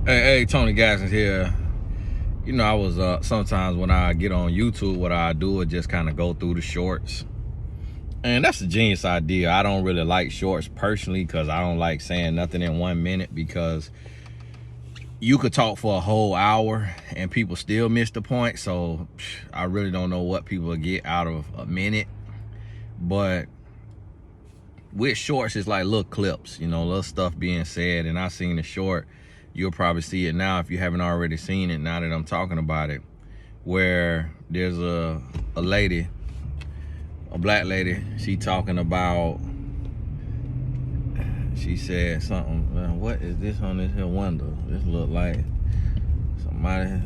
Hey, Tony Gassins here. You know, I was sometimes when I get on YouTube, what I do is just kind of go through the shorts. And that's a genius idea. I don't really like shorts personally because I don't like saying nothing in 1 minute, because you could talk for a whole hour and people still miss the point. So I really don't know what people get out of a minute. But with shorts, it's like little clips, you know, little stuff being said. And I seen the short. You'll probably see it now if you haven't already seen it, now that I'm talking about it, where there's a lady, a black lady, she talking about, she said something, what is this on this here window? This look like somebody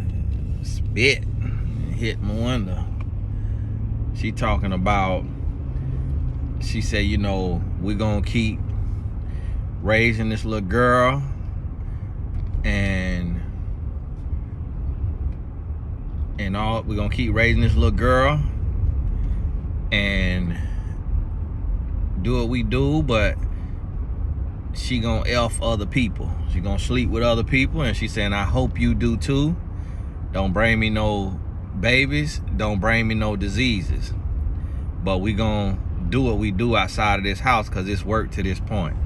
spit and hit my window. She talking about, she said, you know, we're gonna keep raising this little girl, and all, we're gonna keep raising this little girl and do what we do, but she gonna F other people. She gonna sleep with other people, and she saying, I hope you do too. Don't bring me no babies, don't bring me no diseases, but we gonna do what we do outside of this house because it's worked to this point.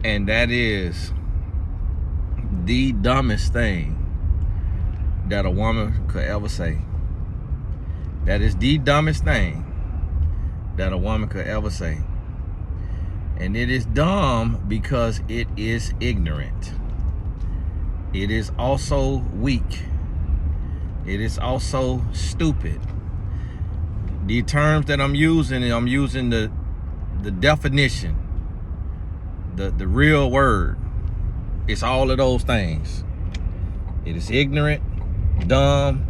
And that is the dumbest thing that a woman could ever say. That is the dumbest thing that a woman could ever say. And it is dumb because it is ignorant. It is also weak. It is also stupid. The terms that I'm using the definition, the real word. It's all of those things. It is ignorant, dumb,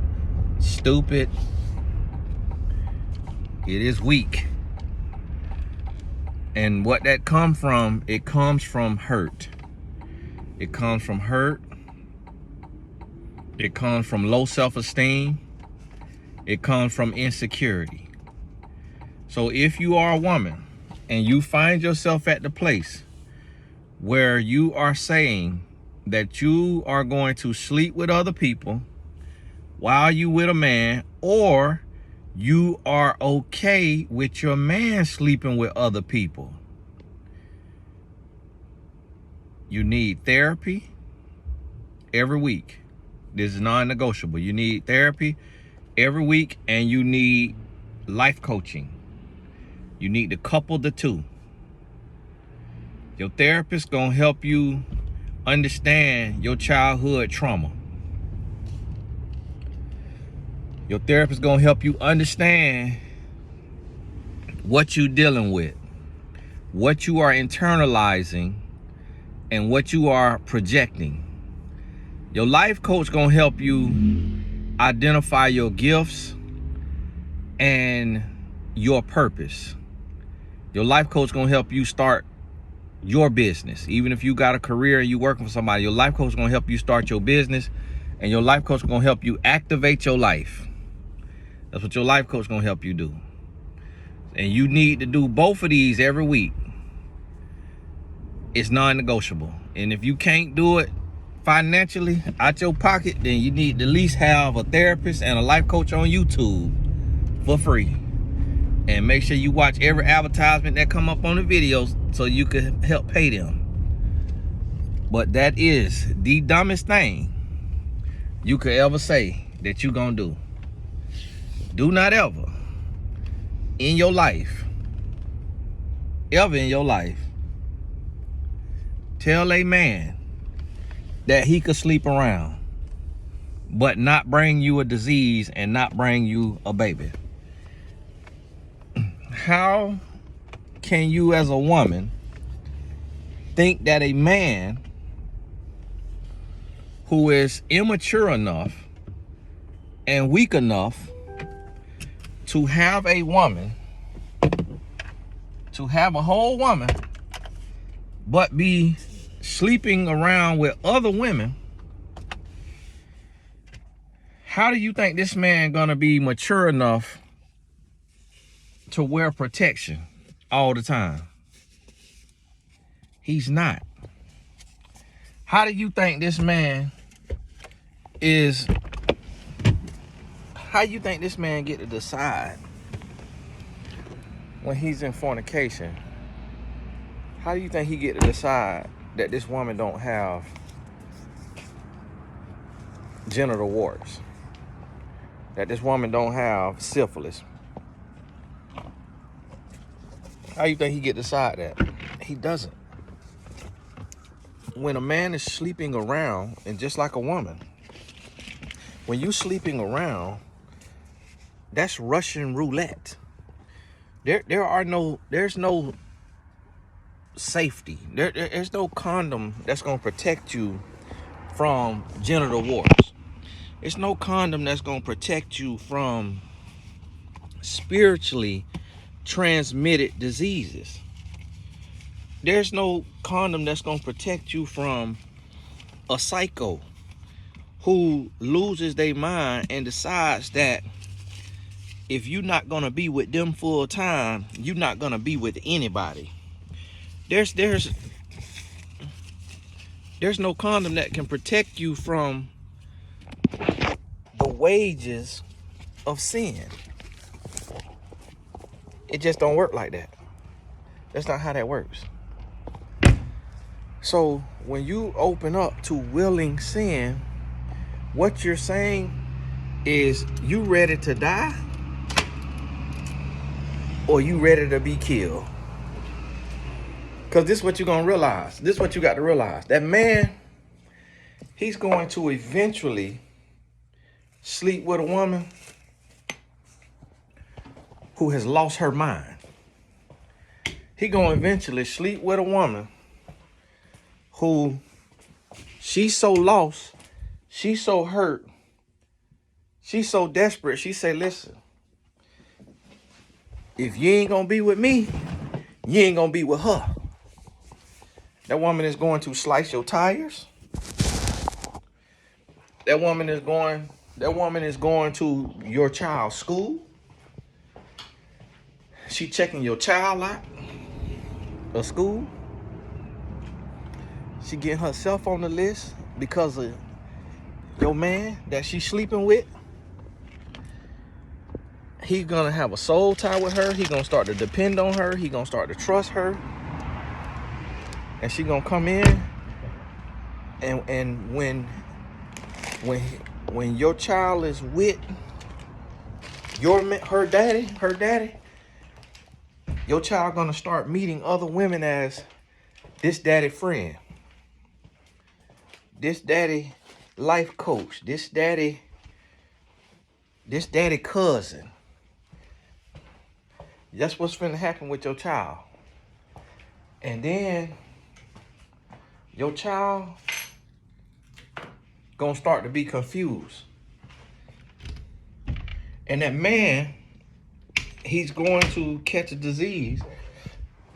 stupid. It is weak. And what that comes from, it comes from hurt. It comes from hurt. It comes from low self-esteem. It comes from insecurity. So if you are a woman and you find yourself at the place where you are saying that you are going to sleep with other people while you with a man, or you are okay with your man sleeping with other people, you need therapy every week. This is non-negotiable. You need therapy every week, and you need life coaching. You need to couple the two. Your therapist gonna help you understand your childhood trauma. Your therapist gonna help you understand what you're dealing with, what you are internalizing, and what you are projecting. Your life coach gonna help you identify your gifts and your purpose. Your life coach gonna help you start your business. Even if you got a career and you working for somebody, your life coach is gonna help you start your business, and your life coach is gonna help you activate your life. That's what your life coach is gonna help you do. And you need to do both of these every week. It's non-negotiable. And if you can't do it financially out your pocket, then you need to at least have a therapist and a life coach on YouTube for free. And make sure you watch every advertisement that come up on the videos so you can help pay them. But that is the dumbest thing you could ever say that you gonna do. Do not ever in your life, ever in your life, tell a man that he could sleep around but not bring you a disease and not bring you a baby. How can you as a woman think that a man who is immature enough and weak enough to have a woman, to have a whole woman, but be sleeping around with other women, how do you think this man gonna be mature enough to wear protection all the time? He's not. How do you think this man is, how you think this man get to decide when he's in fornication? How do you think he get to decide that this woman don't have genital warts? That this woman don't have syphilis? How you think he get to decide that? He doesn't. When a man is sleeping around, and just like a woman, when you sleeping around, that's Russian roulette. There's no safety. There's no condom that's gonna protect you from genital warts. It's no condom that's gonna protect you from spiritually transmitted diseases. There's no condom that's gonna protect you from a psycho who loses their mind and decides that if you're not gonna be with them full time, you're not gonna be with anybody. There's no condom that can protect you from the wages of sin. It just don't work like that. That's not how that works. So when you open up to willing sin, what you're saying is, you ready to die or you ready to be killed? Because this is what you're going to realize. This is what you got to realize. That man, he's going to eventually sleep with a woman who has lost her mind. He going to eventually sleep with a woman who, she's so lost, she's so hurt, she's so desperate. She say, listen, if you ain't going to be with me, you ain't going to be with her. That woman is going to slice your tires. That woman is going to your child's school. She checking your child out of school. She getting herself on the list because of your man that she's sleeping with. He's gonna have a soul tie with her. He's gonna start to depend on her. He's gonna start to trust her. And she gonna come in, and when your child is with her daddy, your child gonna start meeting other women as this daddy friend, this daddy life coach, this daddy cousin. That's what's finna happen with your child. And then your child gonna start to be confused. And that man, he's going to catch a disease.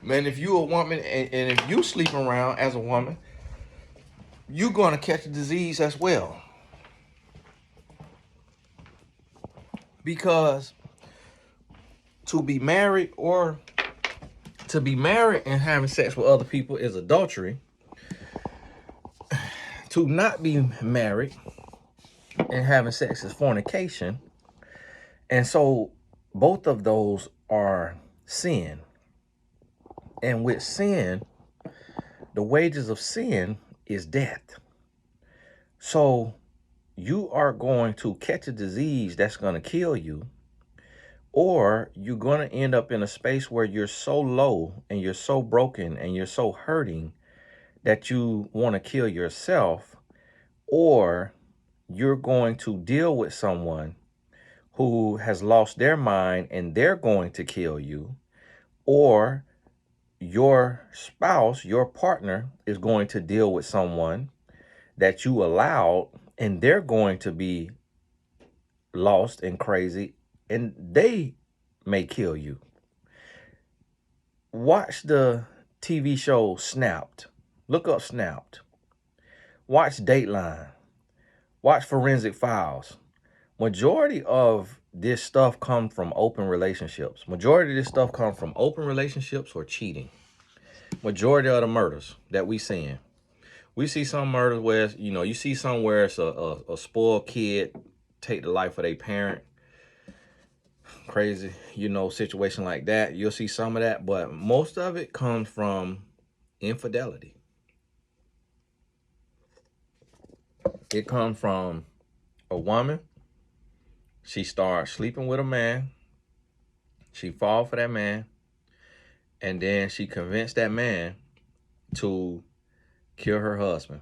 Man, if you a woman and if you sleep around as a woman, you're gonna catch a disease as well. Because to be married and having sex with other people is adultery. To not be married and having sex is fornication. And so both of those are sin. And with sin, the wages of sin is death. So you are going to catch a disease that's going to kill you, or you're going to end up in a space where you're so low and you're so broken and you're so hurting that you want to kill yourself, or you're going to deal with someone who has lost their mind and they're going to kill you, or your spouse, your partner, is going to deal with someone that you allowed and they're going to be lost and crazy and they may kill you. Watch the TV show Snapped. Look up Snapped. Watch Dateline. Watch Forensic Files. Majority of this stuff comes from open relationships. Majority of this stuff comes from open relationships or cheating. Majority of the murders that we seeing. We see some murders where, you see somewhere it's a spoiled kid take the life of their parent. Crazy, situation like that. You'll see some of that, but most of it comes from infidelity. It comes from a woman. She starts sleeping with a man. She fall for that man. And then she convinced that man to kill her husband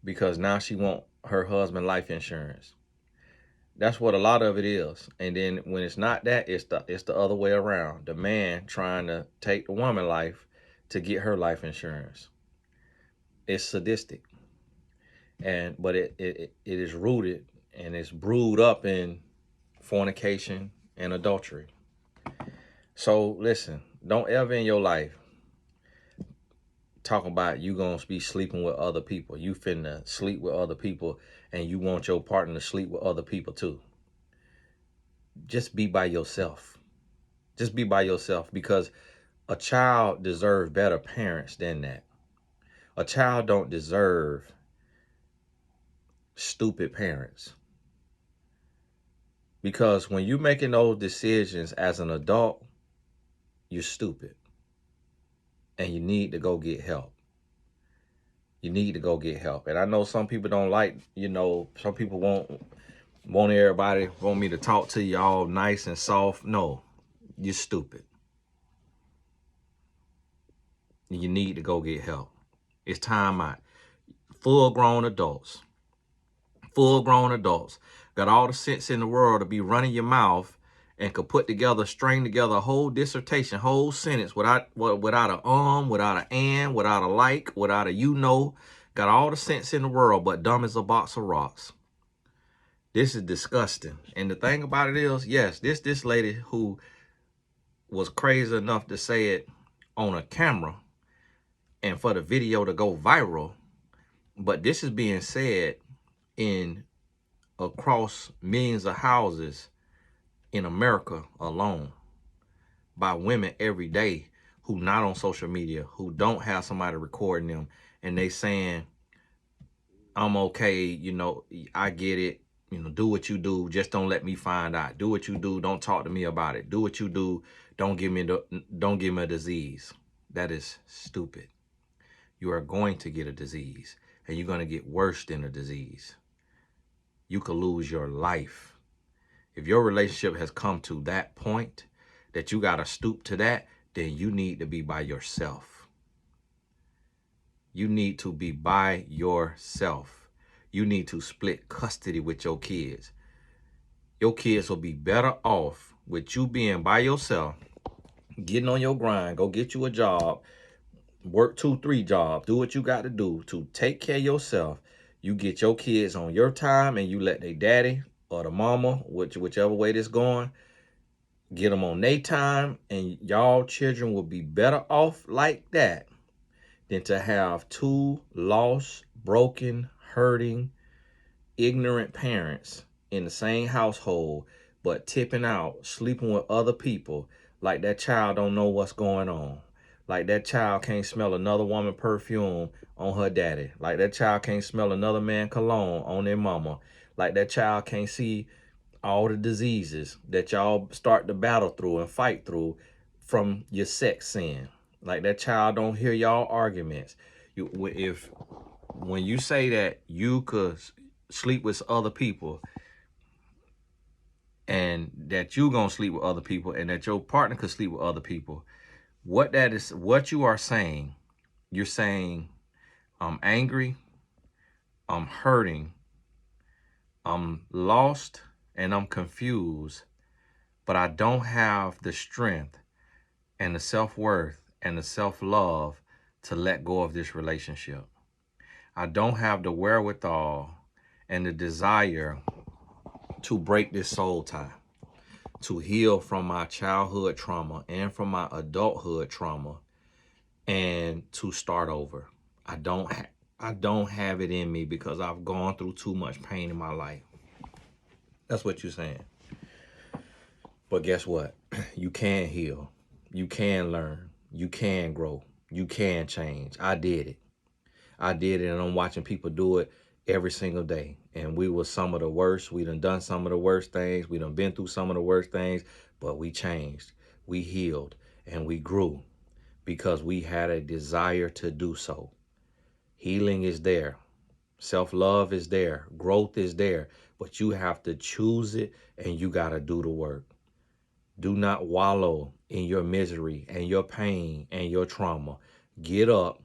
because now she want her husband life insurance. That's what a lot of it is. And then when it's not that, it's the other way around. The man trying to take the woman life to get her life insurance. It's sadistic. But it is rooted and it's brewed up in fornication and adultery. So listen, don't ever in your life talk about you gonna be sleeping with other people. You finna sleep with other people and you want your partner to sleep with other people too. Just be by yourself. Just be by yourself, because a child deserves better parents than that. A child don't deserve stupid parents. Because when you're making those decisions as an adult, you're stupid. And you need to go get help. You need to go get help. And I know some people don't like, some people want everybody, want me to talk to you all nice and soft. No, you're stupid. You need to go get help. It's time out. Full-grown adults got all the sense in the world to be running your mouth and could string together a whole dissertation, whole sentence without a without an and, without a like, without a got all the sense in the world, but dumb as a box of rocks. This is disgusting. And the thing about it is, yes, this lady who was crazy enough to say it on a camera and for the video to go viral, but this is being said in across millions of houses in America alone by women every day who not on social media, who don't have somebody recording them, and they saying, I'm okay, I get it, do what you do, just don't let me find out. Do what you do, don't talk to me about it. Do what you do, don't give me a disease. That is stupid. You are going to get a disease, and you're going to get worse than a disease. You could lose your life. If your relationship has come to that point that you got to stoop to that, then you need to be by yourself. You need to be by yourself. You need to split custody with your kids. Your kids will be better off with you being by yourself, getting on your grind, go get you a job, work 2-3 jobs, do what you got to do to take care of yourself. You get your kids on your time and you let their daddy or the mama, whichever way this going, get them on their time, and y'all children will be better off like that than to have two lost, broken, hurting, ignorant parents in the same household, but tipping out, sleeping with other people like that child don't know what's going on. Like that child can't smell another woman perfume on her daddy. Like that child can't smell another man cologne on their mama. Like that child can't see all the diseases that y'all start to battle through and fight through from your sex sin. Like that child don't hear y'all arguments. When you say that you could sleep with other people and that you gonna sleep with other people and that your partner could sleep with other people, what you are saying, you're saying, I'm angry, I'm hurting, I'm lost, and I'm confused, but I don't have the strength and the self-worth and the self-love to let go of this relationship. I don't have the wherewithal and the desire to break this soul tie, to heal from my childhood trauma and from my adulthood trauma, and to start over. I don't have it in me because I've gone through too much pain in my life. That's what you're saying. But guess what? You can heal. You can learn. You can grow. You can change. I did it. I did it, and I'm watching people do it every single day. And we were some of the worst. We done some of the worst things. We done been through some of the worst things, but we changed, we healed, and we grew because we had a desire to do so. Healing is there. Self-love is there. Growth is there. But you have to choose it, and you got to do the work. Do not wallow in your misery and your pain and your trauma. Get up,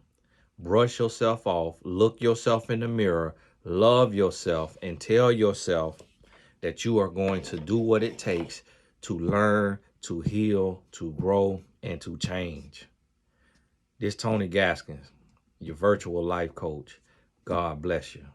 brush yourself off, look yourself in the mirror, love yourself, and tell yourself that you are going to do what it takes to learn, to heal, to grow, and to change. This Tony Gaskins, your virtual life coach. God bless you.